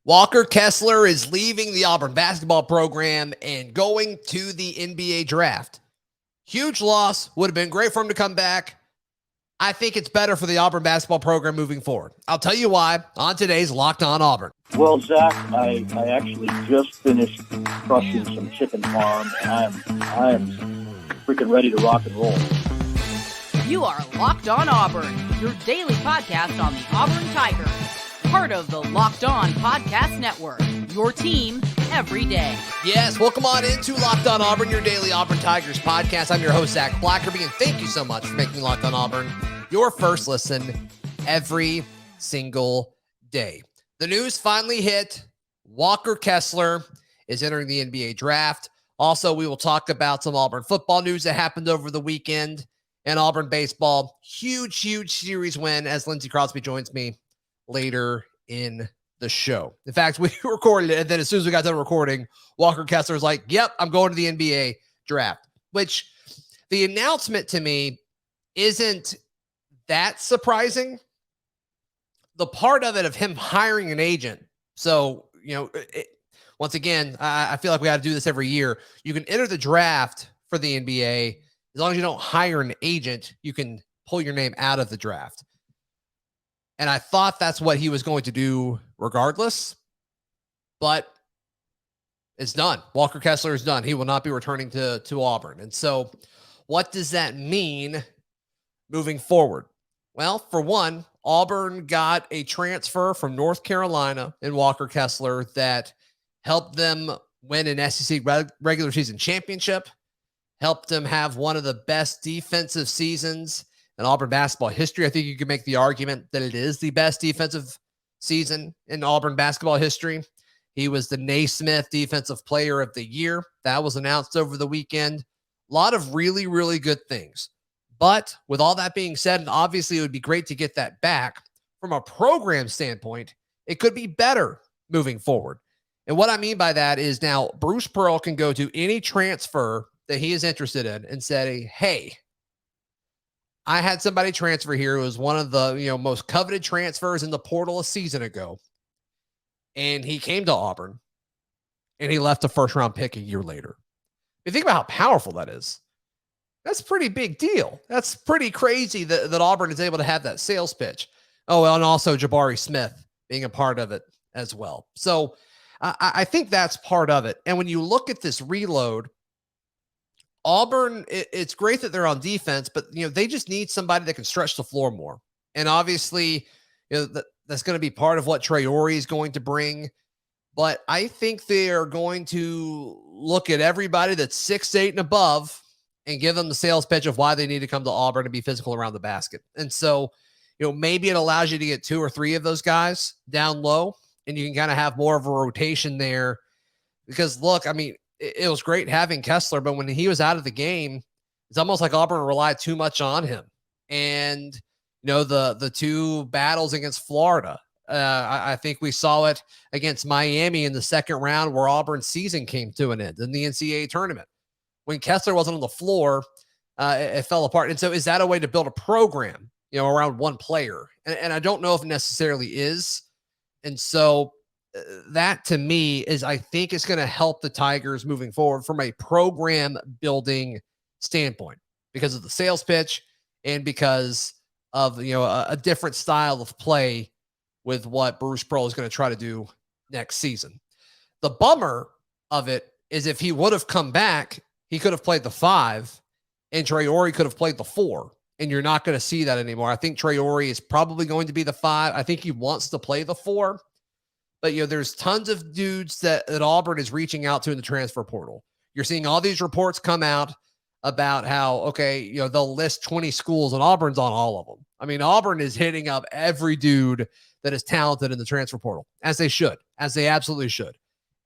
Walker Kessler is leaving the Auburn basketball program and going to the NBA draft. Huge loss. Would have been great for him to come back. I think it's better for the Auburn basketball program moving forward. I'll tell you why on today's Locked On Auburn. Well, Zach, I actually just finished crushing some chicken farm, and I am freaking ready to rock and roll. You are Locked On Auburn, your daily podcast on the Auburn Tigers. Part of the Locked On Podcast Network, your team every day. Yes, welcome on into Locked On Auburn, your daily Auburn Tigers podcast. I'm your host, Zach Blackerby, and thank you so much for making Locked On Auburn your first listen every single day. The news finally hit. Walker Kessler is entering the NBA draft. Also, we will talk about some Auburn football news that happened over the weekend and Auburn baseball. Huge series win as Lindsey Crosby joins me later in the show. In fact, we recorded it, and then as soon as we got done recording, Walker Kessler was like, yep, I'm going to the NBA draft, which the announcement to me isn't that surprising. The part of it of him hiring an agent. So, once again, I feel like we got to do this every year. You can enter the draft for the NBA. As long as you don't hire an agent, you can pull your name out of the draft. And I thought that's what he was going to do regardless, but it's done. Walker Kessler is done. He will not be returning to Auburn. And so what does that mean moving forward? Well, for one, Auburn got a transfer from North Carolina in Walker Kessler that helped them win an SEC regular season championship, helped them have one of the best defensive seasons in Auburn basketball history. I think you could make the argument that it is the best defensive season in Auburn basketball history. He was the Naismith Defensive Player of the Year. That was announced over the weekend. A lot of really good things. But with all that being said, and obviously it would be great to get that back, from a program standpoint, it could be better moving forward. And what I mean by that is now Bruce Pearl can go to any transfer that he is interested in and say, hey, I had somebody transfer here who was one of the most coveted transfers in the portal a season ago. And he came to Auburn and he left a first round pick a year later. You think about how powerful that is. That's a pretty big deal. That's pretty crazy that Auburn is able to have that sales pitch. Oh, well, and also Jabari Smith being a part of it as well. So I think that's part of it. And when you look at this reload, Auburn, it's great that they're on defense, but they just need somebody that can stretch the floor more. And obviously, that's going to be part of what Treore is going to bring. But I think they are going to look at everybody that's 6'8" and above and give them the sales pitch of why they need to come to Auburn and be physical around the basket. And so, maybe it allows you to get 2 or 3 of those guys down low, and you can kind of have more of a rotation there. Because look, I mean, it was great having Kessler, but when he was out of the game, it's almost like Auburn relied too much on him. And, the 2 battles against Florida, I think we saw it against Miami in the second round where Auburn's season came to an end in the NCAA tournament. When Kessler wasn't on the floor, it fell apart. And so is that a way to build a program, around one player? And I don't know if it necessarily is. And so that to me is, I think it's going to help the Tigers moving forward from a program building standpoint because of the sales pitch and because of, a different style of play with what Bruce Pearl is going to try to do next season. The bummer of it is if he would have come back, he could have played the 5 and Treore could have played the 4, and you're not going to see that anymore. I think Treore is probably going to be the 5. I think he wants to play the 4. But, there's tons of dudes that Auburn is reaching out to in the transfer portal. You're seeing all these reports come out about how, okay, they'll list 20 schools and Auburn's on all of them. I mean, Auburn is hitting up every dude that is talented in the transfer portal, as they should, as they absolutely should.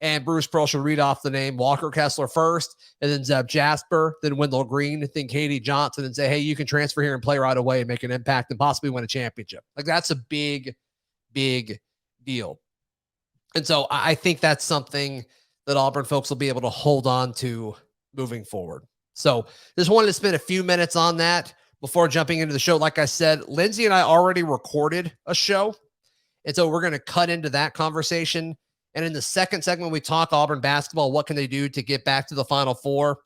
And Bruce Pearl should read off the name Walker Kessler first, and then Zeb Jasper, then Wendell Green, then Katie Johnson, and say, hey, you can transfer here and play right away and make an impact and possibly win a championship. Like, that's a big deal. And so I think that's something that Auburn folks will be able to hold on to moving forward. So just wanted to spend a few minutes on that before jumping into the show. Like I said, Lindsey and I already recorded a show. And so we're going to cut into that conversation And in the second segment, we talk Auburn basketball. What can they do to get back to the Final Four?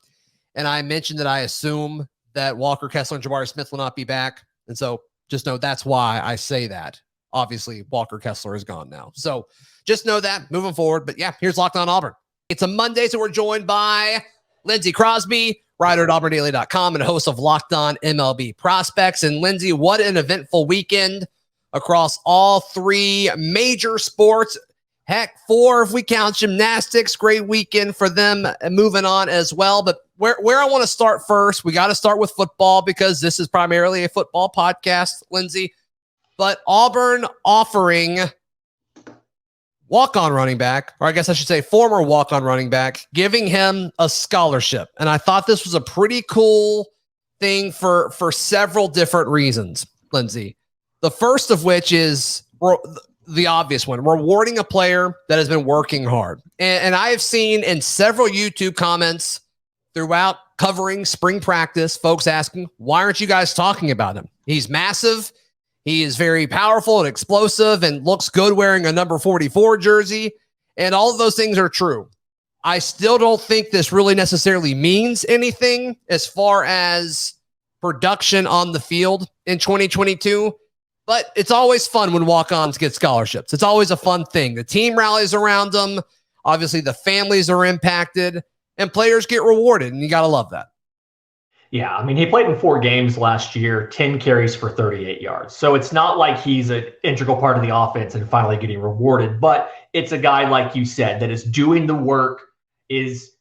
And I mentioned that I assume that Walker Kessler and Jabari Smith will not be back. And so just know that's why I say that. Obviously, Walker Kessler is gone now. So just know that moving forward. But yeah, here's Locked On Auburn. It's a Monday, so we're joined by Lindsey Crosby, writer at auburndaily.com and host of Locked On MLB Prospects. And Lindsey, what an eventful weekend across all three major sports. Heck, 4 if we count gymnastics. Great weekend for them moving on as well. But where I want to start first, we got to start with football because this is primarily a football podcast, Lindsey. But Auburn offering walk-on running back, or I guess I should say former walk-on running back, giving him a scholarship. And I thought this was a pretty cool thing for several different reasons, Lindsey. The first of which is the obvious one, rewarding a player that has been working hard. And I have seen in several YouTube comments throughout covering spring practice, folks asking, why aren't you guys talking about him? He's massive. He is very powerful and explosive and looks good wearing a number 44 jersey. And all of those things are true. I still don't think this really necessarily means anything as far as production on the field in 2022. But it's always fun when walk-ons get scholarships. It's always a fun thing. The team rallies around them. Obviously, the families are impacted, and players get rewarded, and you got to love that. Yeah, I mean, he played in 4 games last year, 10 carries for 38 yards. So it's not like he's an integral part of the offense and finally getting rewarded. But it's a guy, like you said, that is doing the work, is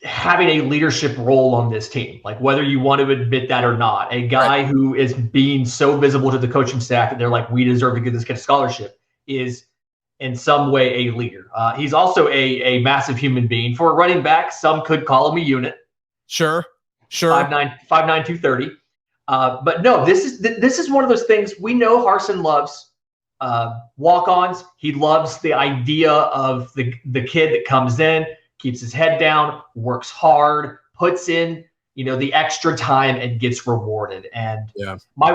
having a leadership role on this team, like whether you want to admit that or not, a guy who is being so visible to the coaching staff that they're like, we deserve to give this kid a scholarship, is in some way a leader. He's also a massive human being. For a running back, some could call him a unit. Sure. 5'9", 230. But no, this is one of those things we know Harsin loves. Walk-ons. He loves the idea of the kid that comes in, keeps his head down, works hard, puts in, the extra time and gets rewarded. And my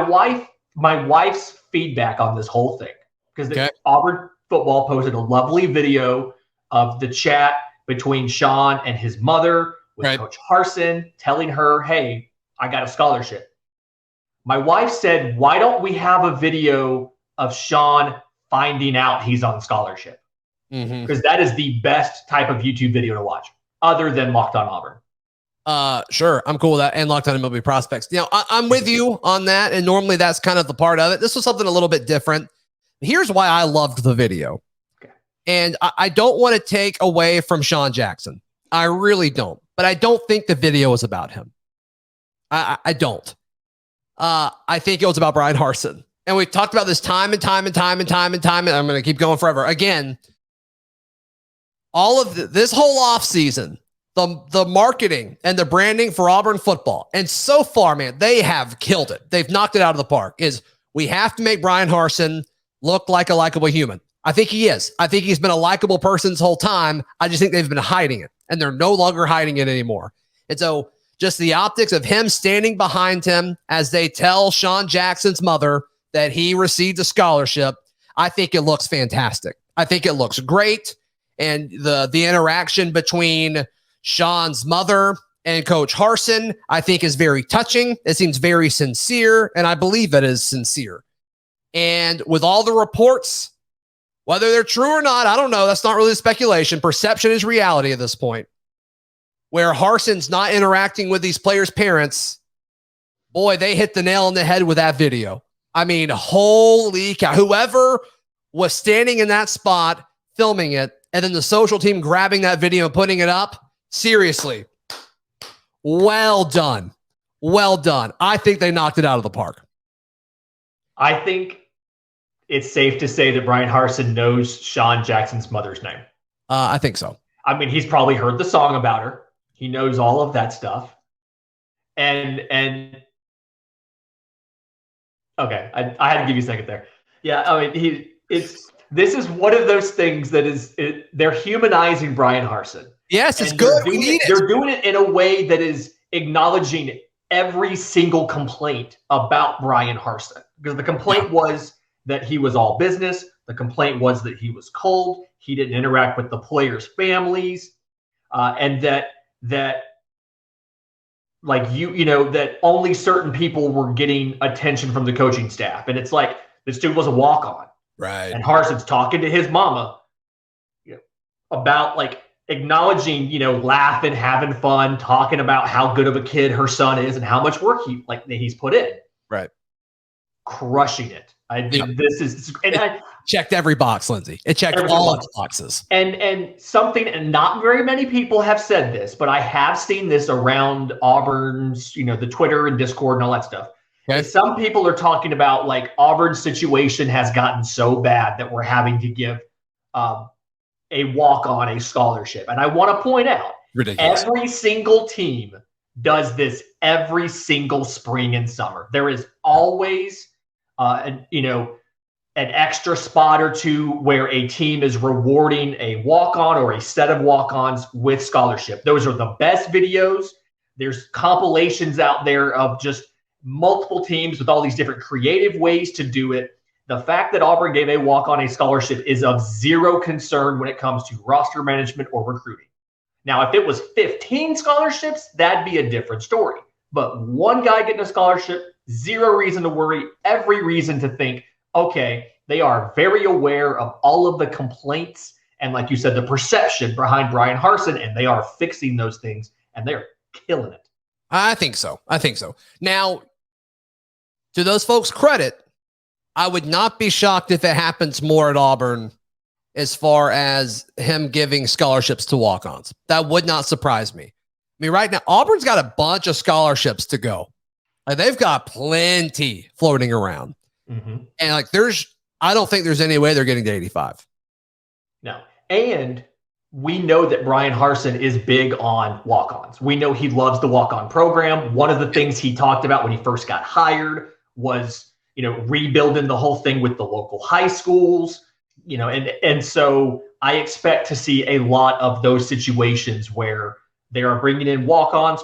wife's feedback on this whole thing, because Auburn football posted a lovely video of the chat between Sean and his mother with Coach Harsin telling her, hey, I got a scholarship. My wife said, why don't we have a video of Sean finding out he's on scholarship? Because that is the best type of YouTube video to watch, other than Locked On Auburn. Sure. I'm cool with that. And Locked On MLB Prospects. I'm with you on that. And normally that's kind of the part of it. This was something a little bit different. Here's why I loved the video. Okay. And I don't want to take away from Sean Jackson. I really don't. But I don't think the video is about him. I don't. I think it was about Bryan Harsin. And we've talked about this time and time. And I'm going to keep going forever. Again, all of this whole offseason, the marketing and the branding for Auburn football, and so far, man, they have killed it. They've knocked it out of the park. We have to make Bryan Harsin look like a likable human. I think he is. I think he's been a likable person this whole time. I just think they've been hiding it, and they're no longer hiding it anymore. And so just the optics of him standing behind him as they tell Sean Jackson's mother that he received a scholarship, I think it looks fantastic. I think it looks great. And the interaction between Sean's mother and Coach Harsin, I think, is very touching. It seems very sincere, and I believe it is sincere. And with all the reports, whether they're true or not, I don't know. That's not really a speculation. Perception is reality at this point. Where Harsin's not interacting with these players' parents, boy, they hit the nail on the head with that video. I mean, holy cow. Whoever was standing in that spot filming it, and then the social team grabbing that video and putting it up, seriously, well done. Well done. I think they knocked it out of the park. I think it's safe to say that Bryan Harsin knows Sean Jackson's mother's name. I think so. I mean, he's probably heard the song about her. He knows all of that stuff. And okay, I had to give you a second there. Yeah, I mean, this is one of those things that they're humanizing Bryan Harsin. Yes, it's good. They're doing it in a way that is acknowledging every single complaint about Bryan Harsin. Because the complaint was that he was all business, The complaint was that he was cold. He didn't interact with the players' families, and that like that only certain people were getting attention from the coaching staff. And it's like, this dude was a walk-on. Right. And Harsin's talking to his mama about like acknowledging, laughing, having fun, talking about how good of a kid her son is and how much work he's put in. Right. Crushing it. This is, and I checked every box, Lindsay. It checked all of the boxes. And something, and not very many people have said this, but I have seen this around Auburn's, the Twitter and Discord and all that stuff. Okay. Some people are talking about like Auburn's situation has gotten so bad that we're having to give a walk-on a scholarship. And I want to point out, ridiculous. Every single team does this every single spring and summer. There is always an extra spot or two where a team is rewarding a walk-on or a set of walk-ons with scholarship. Those are the best videos. There's compilations out there of just multiple teams with all these different creative ways to do it. The fact that Auburn gave a walk-on a scholarship is of zero concern when it comes to roster management or recruiting. Now, if it was 15 scholarships, that'd be a different story. But one guy getting a scholarship, zero reason to worry, every reason to think, okay, they are very aware of all of the complaints and, like you said, the perception behind Bryan Harsin, and they are fixing those things, and they're killing it. I think so. Now, to those folks' credit, I would not be shocked if it happens more at Auburn as far as him giving scholarships to walk-ons. That would not surprise me. I mean, right now, Auburn's got a bunch of scholarships to go. Like, they've got plenty floating around. Mm-hmm. And like, I don't think there's any way they're getting to 85. No. And we know that Bryan Harsin is big on walk-ons. We know he loves the walk-on program. One of the things he talked about when he first got hired was, rebuilding the whole thing with the local high schools, and so I expect to see a lot of those situations where they are bringing in walk-ons,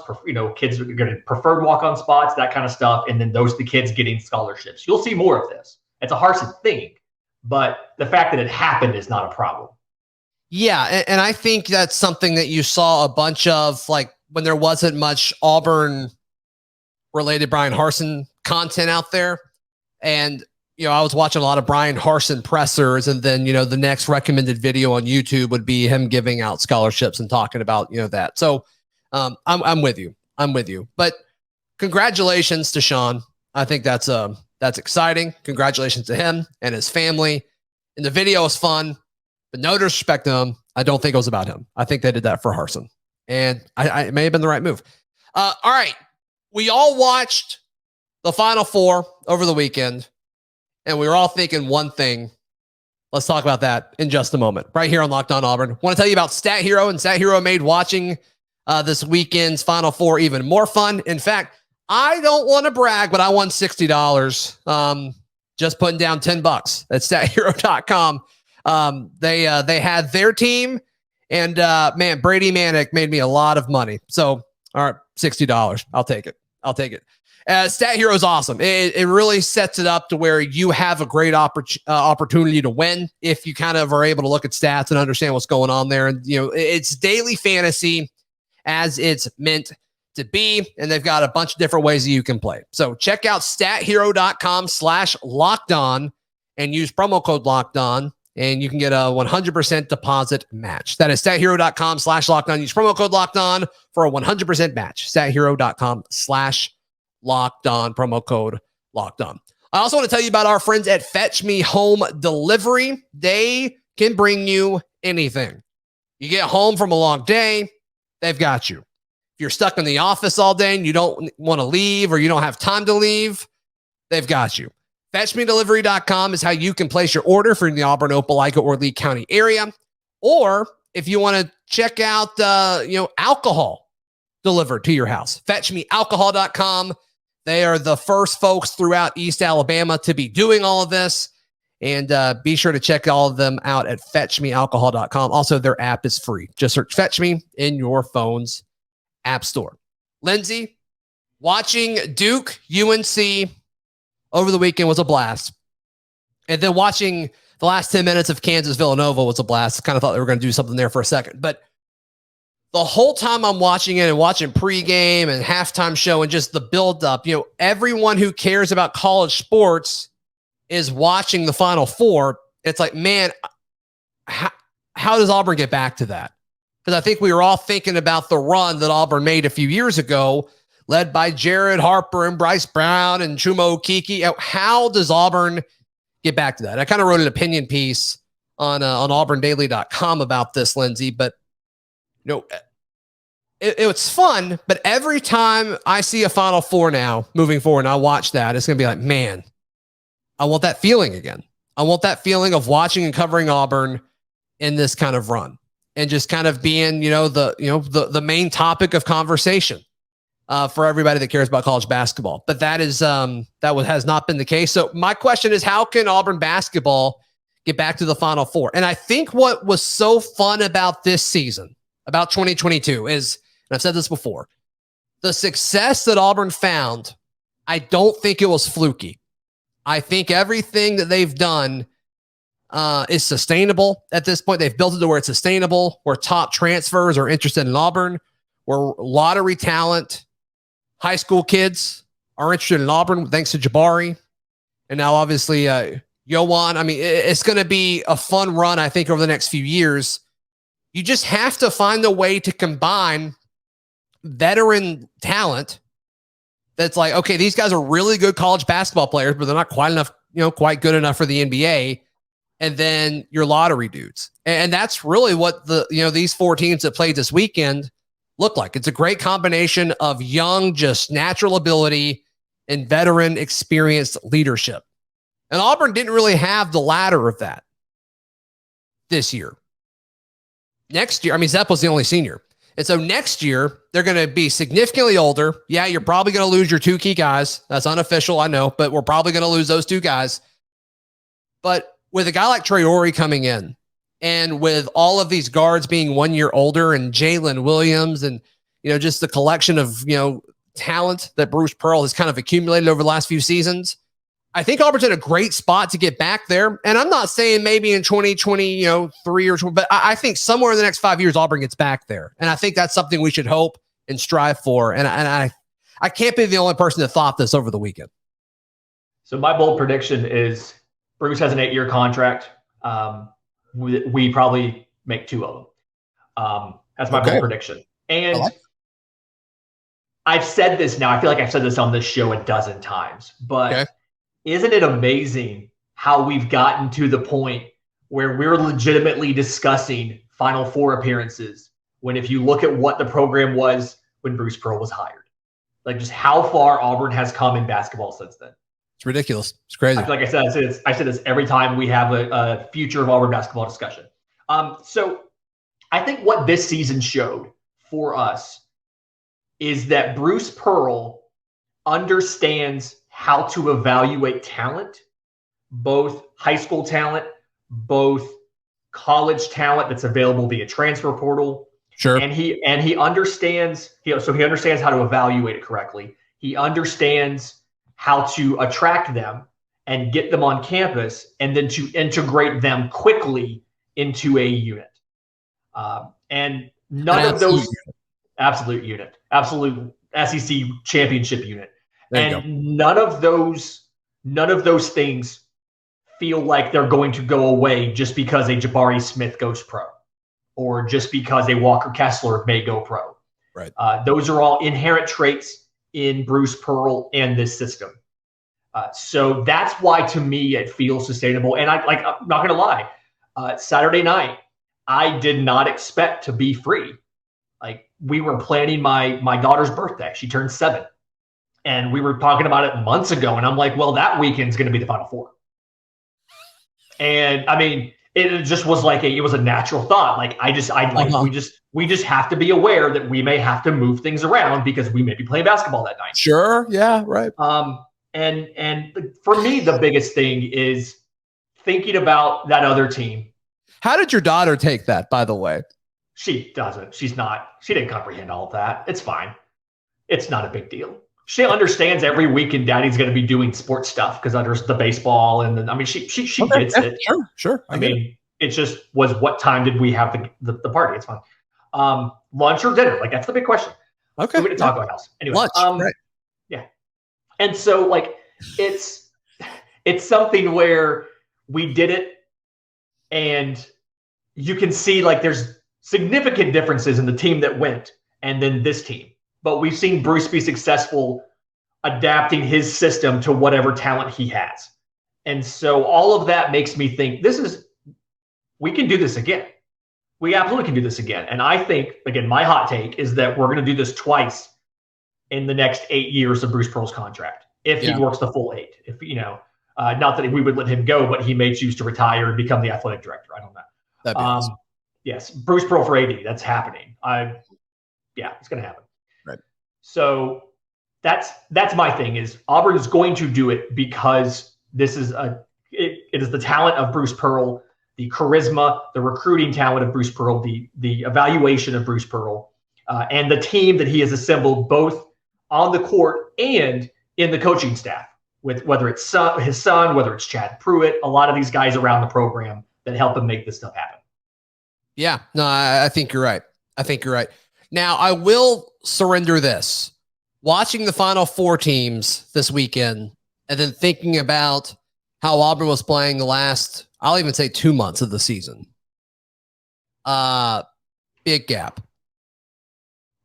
kids are going to preferred walk-on spots, that kind of stuff. And then the kids getting scholarships. You'll see more of this. It's a Harsin thing, but the fact that it happened is not a problem. Yeah. And I think that's something that you saw a bunch of, like, when there wasn't much Auburn related Bryan Harsin content out there. And, I was watching a lot of Bryan Harsin pressers, and then, the next recommended video on YouTube would be him giving out scholarships and talking about, that. So I'm with you. But congratulations to Sean. I think that's exciting. Congratulations to him and his family. And the video is fun, but no disrespect to him. I don't think it was about him. I think they did that for Harsin, and it may have been the right move. All right. We all watched the Final Four over the weekend, and we were all thinking one thing. Let's talk about that in just a moment, right here on Locked On Auburn. I want to tell you about Stat Hero, and Stat Hero made watching this weekend's Final Four even more fun. In fact, I don't want to brag, but I won $60 just putting down $10 at stathero.com. They had their team, and man, Brady Manick made me a lot of money. So, all right, $60. I'll take it. Stat Hero is awesome. It really sets it up to where you have a great opportunity to win if you kind of are able to look at stats and understand what's going on there. And, it's daily fantasy as it's meant to be. And they've got a bunch of different ways that you can play. So check out stathero.com/lockedon and use promo code lockedon, and you can get a 100% deposit match. That is stathero.com/lockedon. Use promo code lockedon for a 100% match. stathero.com/lockedon, promo code lockedon. I also want to tell you about our friends at Fetch Me Home Delivery. They can bring you anything. You get home from a long day, they've got you. If you're stuck in the office all day and you don't want to leave, or you don't have time to leave, they've got you. FetchMeDelivery.com is how you can place your order for the Auburn, Opelika, or Lee County area. Or if you want to check out, alcohol delivered to your house, FetchMeAlcohol.com. They are the first folks throughout East Alabama to be doing all of this. And be sure to check all of them out at FetchMeAlcohol.com. Also, their app is free. Just search Fetch Me in your phone's app store. Lindsay, watching Duke UNC over the weekend was a blast. And then watching The last 10 minutes of Kansas-Villanova was a blast. I kind of thought they were going to do something there for a second. But the whole time I'm watching it and watching pregame and halftime show and just the buildup, everyone who cares about college sports is watching the Final Four. It's like, man, how does Auburn get back to that? Because I think we were all thinking about the run that Auburn made a few years ago, led by Jared Harper and Bryce Brown and Chuma Okeke. How does Auburn get back to that? I kind of wrote an opinion piece on auburndaily.com about this, Lindsay, but it's fun. But every time I see a Final Four now moving forward and I watch that, it's going to be like, man, I want that feeling again. I want that feeling of watching and covering Auburn in this kind of run and just kind of being, the main topic of conversation for everybody that cares about college basketball. But that has not been the case. So my question is, how can Auburn basketball get back to the Final Four? And I think what was so fun about this season, about 2022, is, and I've said this before, the success that Auburn found, I don't think it was fluky. I think everything that they've done is sustainable at this point. They've built it to where it's sustainable, where top transfers are interested in Auburn, where lottery talent, high school kids are interested in Auburn, thanks to Jabari. And now, obviously, Yohan. I mean, it's going to be a fun run, I think, over the next few years. You just have to find a way to combine veteran talent that's like, okay, these guys are really good college basketball players, but they're not quite good enough for the NBA. And then your lottery dudes. And that's really what these four teams that played this weekend look like. It's a great combination of young, just natural ability and veteran experienced leadership. And Auburn didn't really have the latter of that this year. Next year, Zepp was the only senior. And so next year, they're going to be significantly older. Yeah, you're probably going to lose your two key guys. That's unofficial, I know, but we're probably going to lose those two guys. But with a guy like Treore coming in, and with all of these guards being 1 year older, and Jalen Williams, and just the collection of talent that Bruce Pearl has kind of accumulated over the last few seasons, I think Auburn's in a great spot to get back there. And I'm not saying maybe in 2023 or 20, but I think somewhere in the next 5 years, Auburn gets back there. And I think that's something we should hope and strive for. And I can't be the only person that thought this over the weekend. So my bold prediction is Bruce has an 8-year contract. We probably make 2 of them. That's my bold prediction. And I've said this now. I feel like I've said this on this show a dozen times, but isn't it amazing how we've gotten to the point where we're legitimately discussing Final Four appearances when, if you look at what the program was when Bruce Pearl was hired, like just how far Auburn has come in basketball since then. It's ridiculous. It's crazy. Like I said, I say this every time we have a future of Auburn basketball discussion. So I think what this season showed for us is that Bruce Pearl understands how to evaluate talent, both high school talent, both college talent that's available via transfer portal. Sure. And he understands, so he understands how to evaluate it correctly. He understands how to attract them and get them on campus, and then to integrate them quickly into a unit. And none of those absolute unit, absolute SEC championship unit. And none of those things feel like they're going to go away just because a Jabari Smith goes pro, or just because a Walker Kessler may go pro. Right. Those are all inherent traits in Bruce Pearl and this system. So that's why, to me, it feels sustainable. And I'm not going to lie. Saturday night, I did not expect to be free. Like, we were planning my daughter's birthday. She turned 7. And we were talking about it months ago. And I'm like, well, that weekend's going to be the Final Four. And I mean, it just was like it was a natural thought. Like, we just have to be aware that we may have to move things around because we may be playing basketball that night. Sure. Yeah. Right. And for me, the biggest thing is thinking about that other team. How did your daughter take that, by the way? She doesn't. She didn't comprehend all of that. It's fine. It's not a big deal. she understands every weekend Daddy's going to be doing sports stuff because there's the baseball, and then I mean she Okay, gets yeah, it. Sure. I mean, it just was what time did we have the party? It's fine. Lunch or dinner? Like that's the big question. Okay. So we didn't talk about house anyway. Lunch, right. Yeah, and so like it's something where we did it, and you can see like there's significant differences in the team that went and then this team. But we've seen Bruce be successful adapting his system to whatever talent he has. And so all of that makes me think we can do this again. We absolutely can do this again. And I think, again, my hot take is that we're going to do this twice in the next 8 years of Bruce Pearl's contract. If he works the full 8, not that we would let him go, but he may choose to retire and become the athletic director. I don't know. That'd be awesome. Yes, Bruce Pearl for AD. That's happening. It's going to happen. Right. So that's my thing. Is Auburn is going to do it because this is it is the talent of Bruce Pearl, the charisma, the recruiting talent of Bruce Pearl, the evaluation of Bruce Pearl, and the team that he has assembled both on the court and in the coaching staff. With whether it's his son, whether it's Chad Pruitt, a lot of these guys around the program that help him make this stuff happen. Yeah, no, I think you're right. Now, I will surrender this. Watching the Final Four teams this weekend and then thinking about how Auburn was playing the last, I'll even say 2 months of the season. Big gap.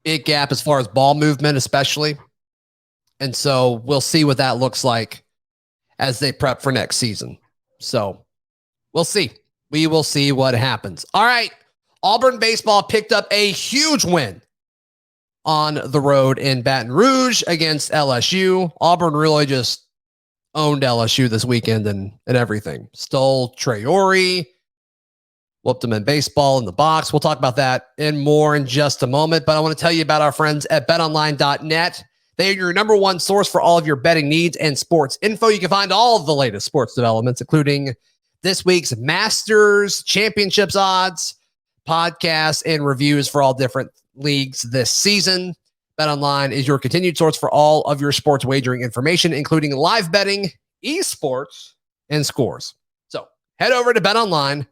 Big gap as far as ball movement, especially. And so we'll see what that looks like as they prep for next season. So we'll see. We will see what happens. All right. Auburn baseball picked up a huge win on the road in Baton Rouge against LSU. Auburn really just owned LSU this weekend and everything. Stole Treore, whooped them in baseball in the box. We'll talk about that and more in just a moment. But I want to tell you about our friends at betonline.net. They are your number one source for all of your betting needs and sports info. You can find all of the latest sports developments, including this week's Masters Championships odds, podcasts, and reviews for all different leagues this season. BetOnline is your continued source for all of your sports wagering information, including live betting, esports, and scores. So head over to BetOnline,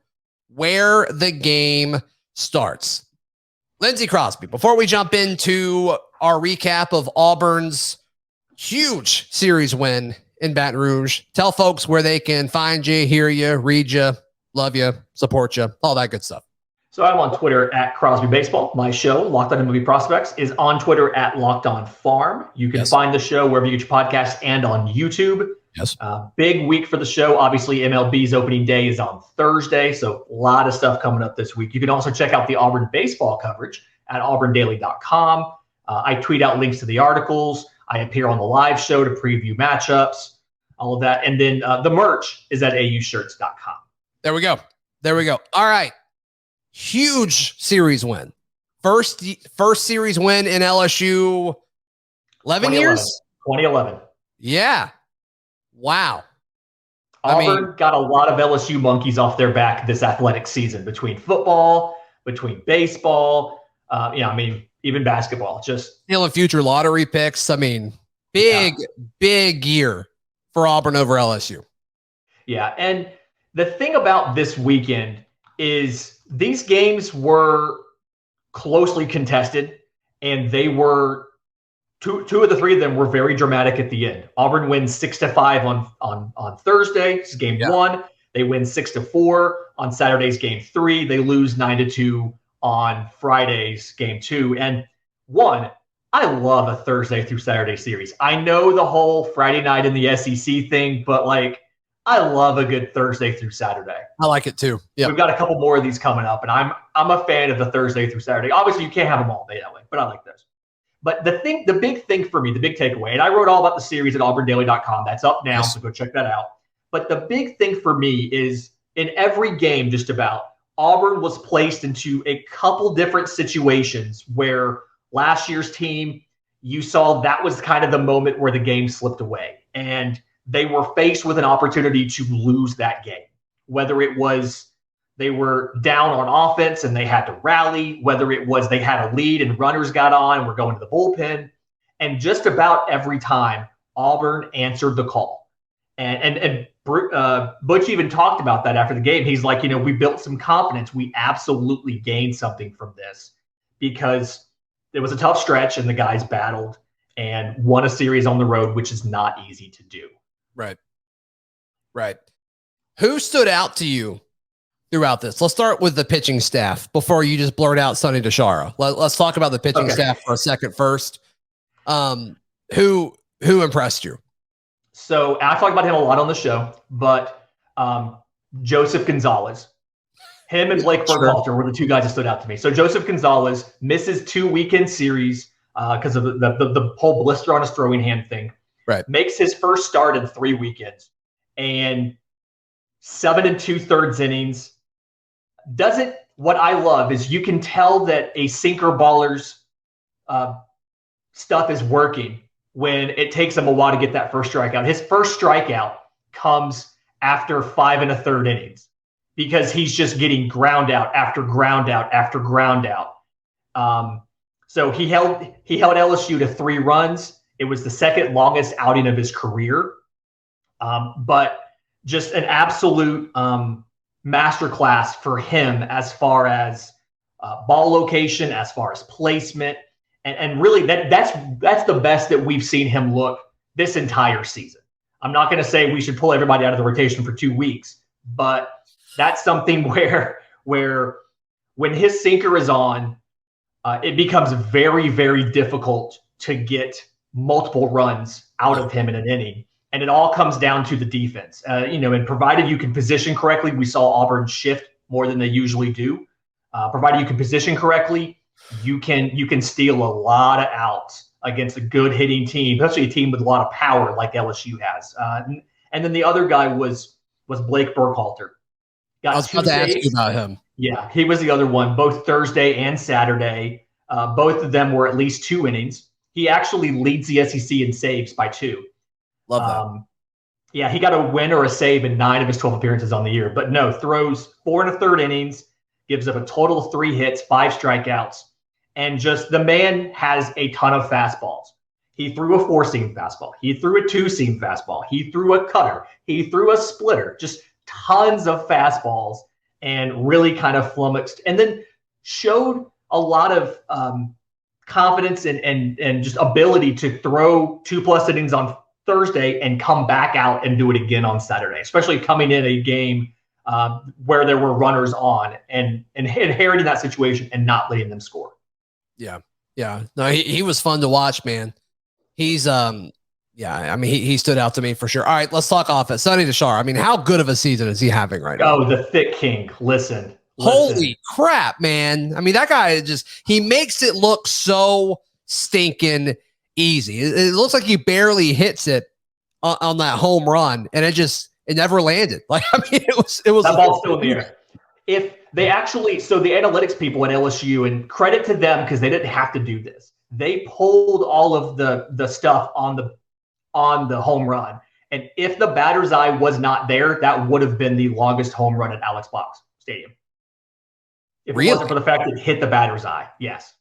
where the game starts. Lindsey Crosby, before we jump into our recap of Auburn's huge series win in Baton Rouge, tell folks where they can find you, hear you, read you, love you, support you, all that good stuff. So I'm on Twitter at Crosby Baseball. My show, Locked On MLB Prospects, is on Twitter at Locked On Farm. You can find the show wherever you get your podcasts and on YouTube. Yes. Big week for the show. Obviously, MLB's opening day is on Thursday, so a lot of stuff coming up this week. You can also check out the Auburn baseball coverage at auburndaily.com. I tweet out links to the articles. I appear on the live show to preview matchups, all of that. And then the merch is at aushirts.com. There we go. All right. Huge series win. First series win in LSU 11 years? 2011. Yeah. Wow. Auburn got a lot of LSU monkeys off their back this athletic season between football, between baseball, even basketball. Just stealing future lottery picks. Big year for Auburn over LSU. Yeah. And the thing about this weekend is these games were closely contested, and they were two of the three of them were very dramatic at the end. Auburn wins 6-5 on Thursday. This is game 1. They win 6-4 on Saturday's game 3. They lose 9-2 on Friday's game 2. And I love a Thursday through Saturday series. I know the whole Friday night in the SEC thing, but I love a good Thursday through Saturday. I like it too. Yeah, we've got a couple more of these coming up, and I'm a fan of the Thursday through Saturday. Obviously, you can't have them all day that way, but I like those. But the big thing for me, the big takeaway, and I wrote all about the series at auburndaily.com. That's up now, so go check that out. But the big thing for me is in every game, just about, Auburn was placed into a couple different situations where last year's team, you saw that was kind of the moment where the game slipped away. And they were faced with an opportunity to lose that game, whether it was they were down on offense and they had to rally, whether it was they had a lead and runners got on and were going to the bullpen. And just about every time, Auburn answered the call. And Butch even talked about that after the game. He's like, we built some confidence. We absolutely gained something from this because it was a tough stretch and the guys battled and won a series on the road, which is not easy to do. Right. Who stood out to you throughout this? Let's start with the pitching staff before you just blurt out Sonny DiChiara. Let's talk about the pitching staff for a second first. Who impressed you? So I talk about him a lot on the show, but Joseph Gonzalez, him and Blake Burkhalter were the two guys that stood out to me. So Joseph Gonzalez misses 2 weekend series because of the whole blister on his throwing hand thing. Right. Makes his first start in 3 weekends and 7 2/3 innings. What I love is you can tell that a sinker baller's stuff is working when it takes him a while to get that first strikeout. His first strikeout comes after 5 1/3 innings because he's just getting ground out after ground out after ground out. So he held LSU to 3 runs. It was the second longest outing of his career, but just an absolute masterclass for him as far as ball location, as far as placement. And really, that's the best that we've seen him look this entire season. I'm not going to say we should pull everybody out of the rotation for 2 weeks, but that's something where when his sinker is on, it becomes very, very difficult to get multiple runs out of him in an inning. And it all comes down to the defense, and provided you can position correctly, we saw Auburn shift more than they usually do. Provided you can position correctly, you can steal a lot of outs against a good hitting team, especially a team with a lot of power like LSU has. And then the other guy was Blake Burkhalter. I was about to ask you about him. Yeah, he was the other one, both Thursday and Saturday. Both of them were at least 2 innings. He actually leads the SEC in saves by 2. Love that. Yeah, he got a win or a save in 9 of his 12 appearances on the year. But no, throws 4 1/3 innings, gives up a total of 3 hits, 5 strikeouts. And just the man has a ton of fastballs. He threw a 4-seam fastball. He threw a 2-seam fastball. He threw a cutter. He threw a splitter. Just tons of fastballs and really kind of flummoxed. And then showed a lot of confidence and just ability to throw 2+ innings on Thursday and come back out and do it again on Saturday, especially coming in a game where there were runners on and inheriting that situation and not letting them score. Yeah. No, he was fun to watch, man. He's he stood out to me for sure. All right, let's talk offense. Sonny DiChiara. I mean, how good of a season is he having right now? Oh, the thick king. Listen. Holy crap, man. I mean, that guy he makes it look so stinking easy. It looks like he barely hits it on that home run, and it never landed. Like, I mean, it was that ball's still in the air. If they so the analytics people at LSU, and credit to them because they didn't have to do this. They pulled all of the stuff on the home run, and if the batter's eye was not there, that would have been the longest home run at Alex Box Stadium. If it wasn't for the fact that it hit the batter's eye, yes.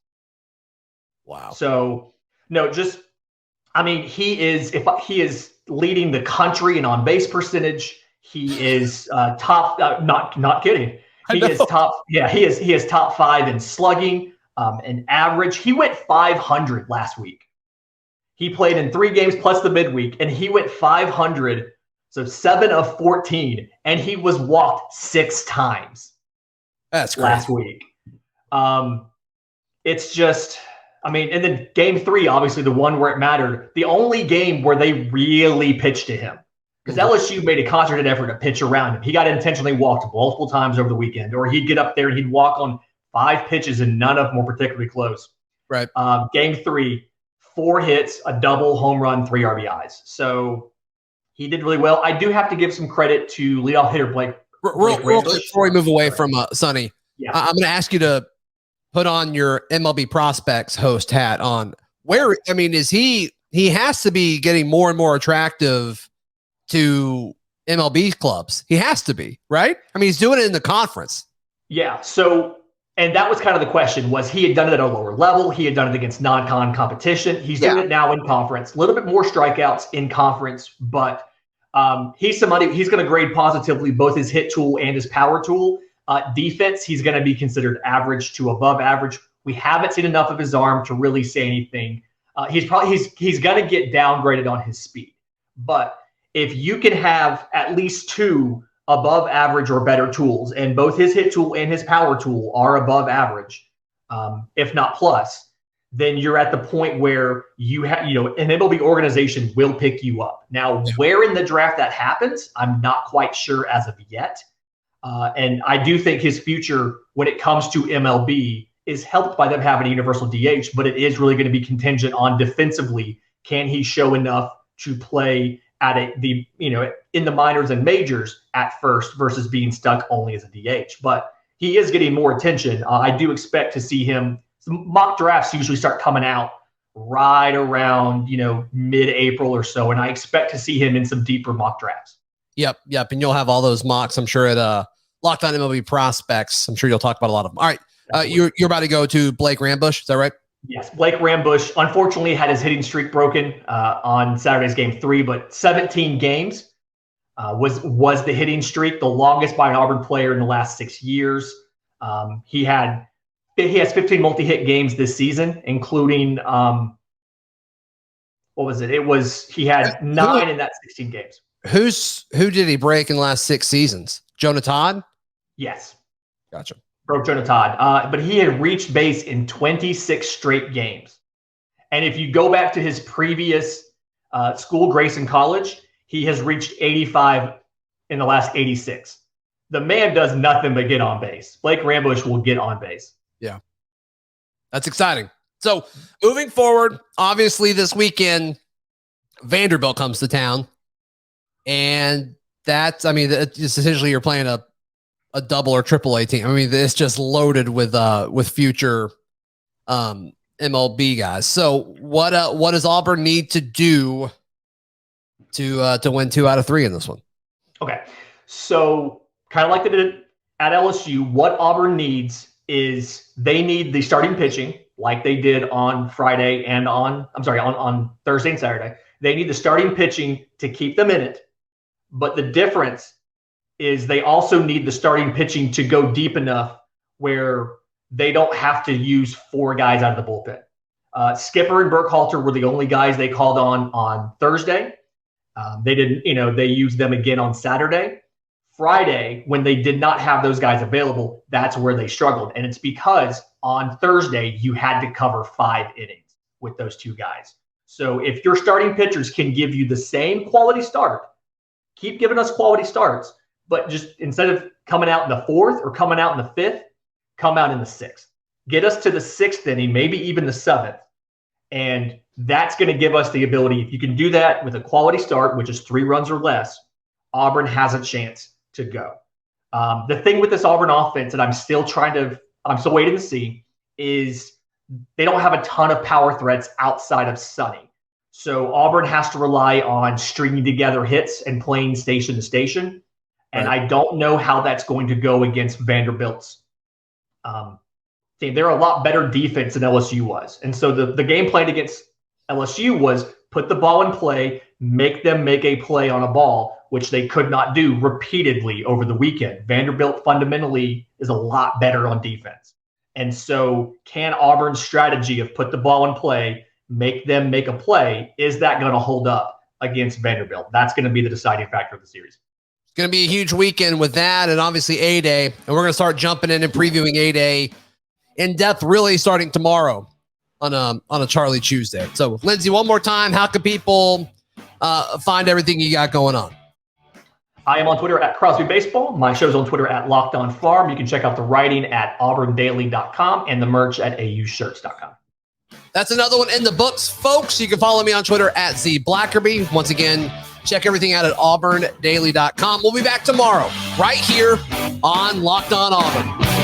Wow. So no, he is leading the country in on base percentage. He is top. Not kidding. He is top. Yeah, he is top 5 in slugging and average. He went 500 last week. He played in 3 games plus the midweek, and he went 500. So 7 of 14, and he was walked 6 times. That's crazy. Last week. It's just. and then game 3, obviously the one where it mattered, the only game where they really pitched to him. Because LSU made a concerted effort to pitch around him. He got intentionally walked multiple times over the weekend, or he'd get up there and he'd walk on 5 pitches and none of them were particularly close. Right. Game 3, 4 hits, a double, home run, 3 RBIs. So he did really well. I do have to give some credit to leadoff hitter Blake. Real quick before we move away from Sonny, I'm going to ask you to put on your MLB prospects host hat on. Is he has to be getting more and more attractive to MLB clubs. He has to be, right? I mean, he's doing it in the conference. Yeah. So And that was kind of the question, was he had done it at a lower level. He had done it against non-con competition. He's doing it now in conference. A little bit more strikeouts in conference, but he's somebody, he's going to grade positively both his hit tool and his power tool. Defense, he's going to be considered average to above average. We haven't seen enough of his arm to really say anything. He's going to get downgraded on his speed. But if you can have at least 2 above average or better tools, and both his hit tool and his power tool are above average, if not plus, then you're at the point where you have, an MLB organization will pick you up. Now, where in the draft that happens, I'm not quite sure as of yet. And I do think his future when it comes to MLB is helped by them having a universal DH, but it is really going to be contingent on defensively. Can he show enough to play at in the minors and majors at first versus being stuck only as a DH? But he is getting more attention. I do expect to see him. Some mock drafts usually start coming out right around, mid-April or so. And I expect to see him in some deeper mock drafts. Yep. And you'll have all those mocks, I'm sure, at Locked On MLB Prospects. I'm sure you'll talk about a lot of them. All right. You're about to go to Blake Rambusch. Is that right? Yes. Blake Rambusch, unfortunately, had his hitting streak broken on Saturday's Game 3, but 17 games was the hitting streak, the longest by an Auburn player in the last 6 years. He has 15 multi-hit games this season, including what was it? He had 9 in that 16 games. Who did he break in the last 6 seasons? Jonah Todd? Yes. Gotcha. Broke Jonah Todd. But he had reached base in 26 straight games. And if you go back to his previous school, Grayson College, he has reached 85 in the last 86. The man does nothing but get on base. Blake Rambusch will get on base. Yeah. That's exciting. So moving forward, obviously this weekend, Vanderbilt comes to town. And it's essentially you're playing a double or triple A team. I mean, it's just loaded with future MLB guys. So what does Auburn need to do to win 2 out of 3 in this one? Okay. So kind of like they did at LSU, what Auburn needs is they need the starting pitching like they did on Friday and on Thursday and Saturday. They need the starting pitching to keep them in it. But the difference is they also need the starting pitching to go deep enough where they don't have to use 4 guys out of the bullpen. Skipper and Burkhalter were the only guys they called on Thursday. They didn't, they used them again on Saturday. Friday, when they did not have those guys available, that's where they struggled. And it's because on Thursday, you had to cover 5 innings with those 2 guys. So if your starting pitchers can give you the same quality start, keep giving us quality starts, but just instead of coming out in the 4th or coming out in the 5th, come out in the 6th. Get us to the 6th inning, maybe even the 7th. And that's going to give us the ability, if you can do that with a quality start, which is 3 runs or less, Auburn has a chance to go. The thing with this Auburn offense that I'm still waiting to see is they don't have a ton of power threats outside of Sonny. So Auburn has to rely on stringing together hits and playing station to station. And I don't know how that's going to go against Vanderbilt's team. They're a lot better defense than LSU was. And so the game plan against LSU was put the ball in play, make them make a play on a ball, which they could not do repeatedly over the weekend. Vanderbilt fundamentally is a lot better on defense. And so can Auburn's strategy of put the ball in play, make them make a play, is that going to hold up against Vanderbilt? That's going to be the deciding factor of the series. It's going to be a huge weekend with that and obviously A-Day. And we're going to start jumping in and previewing A-Day in depth really starting tomorrow on a Charlie Tuesday. So, Lindsay, one more time, how can people find everything you got going on? I am on Twitter at Crosby Baseball. My show's on Twitter at Locked On Farm. You can check out the writing at auburndaily.com and the merch at aushirts.com. That's another one in the books, folks. You can follow me on Twitter at ZBlackerby. Once again, check everything out at auburndaily.com. We'll be back tomorrow right here on Locked On Auburn.